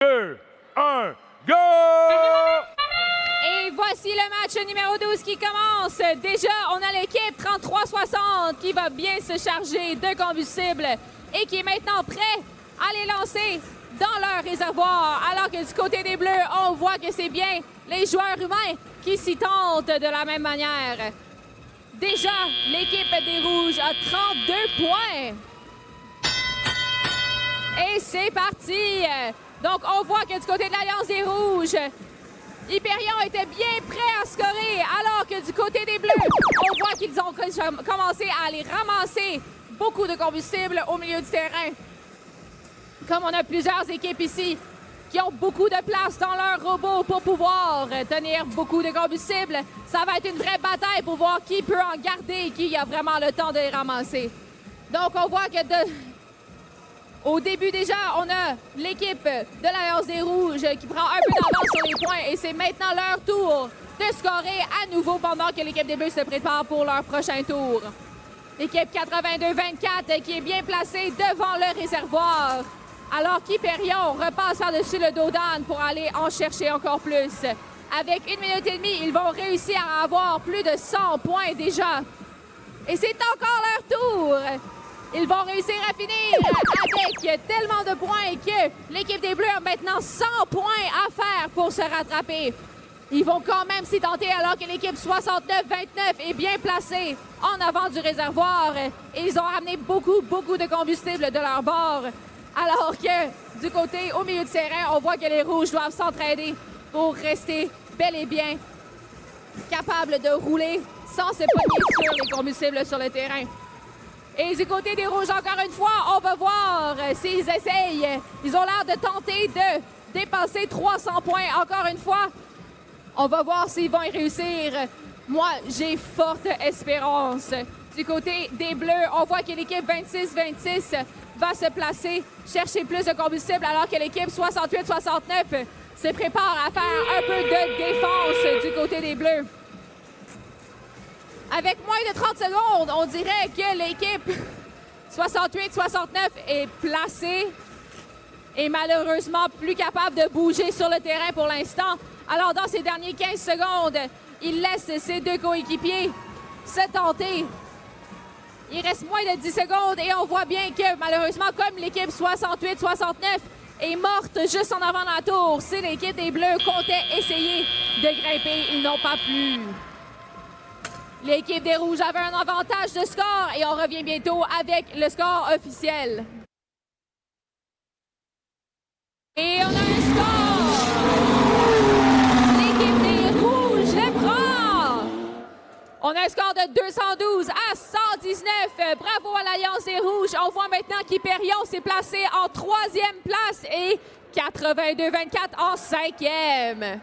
2, 1, go! Et voici le match numéro 12 qui commence. Déjà, on a l'équipe 3360 qui va bien se charger de combustible et qui est maintenant prêt à les lancer dans leur réservoir. Alors que du côté des Bleus, on voit que c'est bien les joueurs humains qui s'y tentent de la même manière. Déjà, l'équipe des Rouges a 32 points. Et c'est parti! Donc, on voit que du côté de l'Alliance des Rouges, Hyperion était bien prêt à scorer, alors que du côté des Bleus, on voit qu'ils ont commencé à aller ramasser beaucoup de combustible au milieu du terrain. Comme on a plusieurs équipes ici qui ont beaucoup de place dans leur robot pour pouvoir tenir beaucoup de combustible, ça va être une vraie bataille pour voir qui peut en garder et qui a vraiment le temps de les ramasser. Donc, on voit que au début déjà, on a l'équipe de l'Alliance des Rouges qui prend un peu d'avance sur les points et c'est maintenant leur tour de scorer à nouveau pendant que l'équipe des Bleus se prépare pour leur prochain tour. L'équipe 82-24 qui est bien placée devant le réservoir, alors qu'Hyperion repasse par-dessus le dos d'Anne pour aller en chercher encore plus. Avec 1 minute et demie, ils vont réussir à avoir plus de 100 points déjà. Et c'est encore leur tour. Ils vont réussir à finir avec tellement de points que l'équipe des Bleus a maintenant 100 points à faire pour se rattraper. Ils vont quand même s'y tenter alors que l'équipe 69-29 est bien placée en avant du réservoir. Et ils ont ramené beaucoup de combustible de leur bord. Alors que du côté au milieu du terrain, on voit que les Rouges doivent s'entraider pour rester bel et bien capables de rouler sans se pogner sur les combustibles sur le terrain. Et du côté des Rouges, encore une fois, on va voir s'ils essayent. Ils ont l'air de tenter de dépasser 300 points encore une fois. On va voir s'ils vont y réussir. Moi, j'ai forte espérance. Du côté des Bleus, on voit que l'équipe 26-26 va se placer, chercher plus de combustible, alors que l'équipe 68-69 se prépare à faire un peu de défense du côté des Bleus. Avec moins de 30 secondes, on dirait que l'équipe 68-69 est placée et malheureusement plus capable de bouger sur le terrain pour l'instant. Alors, dans ces derniers 15 secondes, il laisse ses deux coéquipiers se tenter. Il reste moins de 10 secondes et on voit bien que malheureusement, comme l'équipe 68-69 est morte juste en avant de la tour, si l'équipe des Bleus comptait essayer de grimper, ils n'ont pas pu. L'équipe des Rouges avait un avantage de score et on revient bientôt avec le score officiel. Et on a un score! L'équipe des Rouges le prend! On a un score de 212 à 119. Bravo à l'Alliance des Rouges. On voit maintenant qu'Hyperion s'est placé en 3e place et 82-24 en 5e.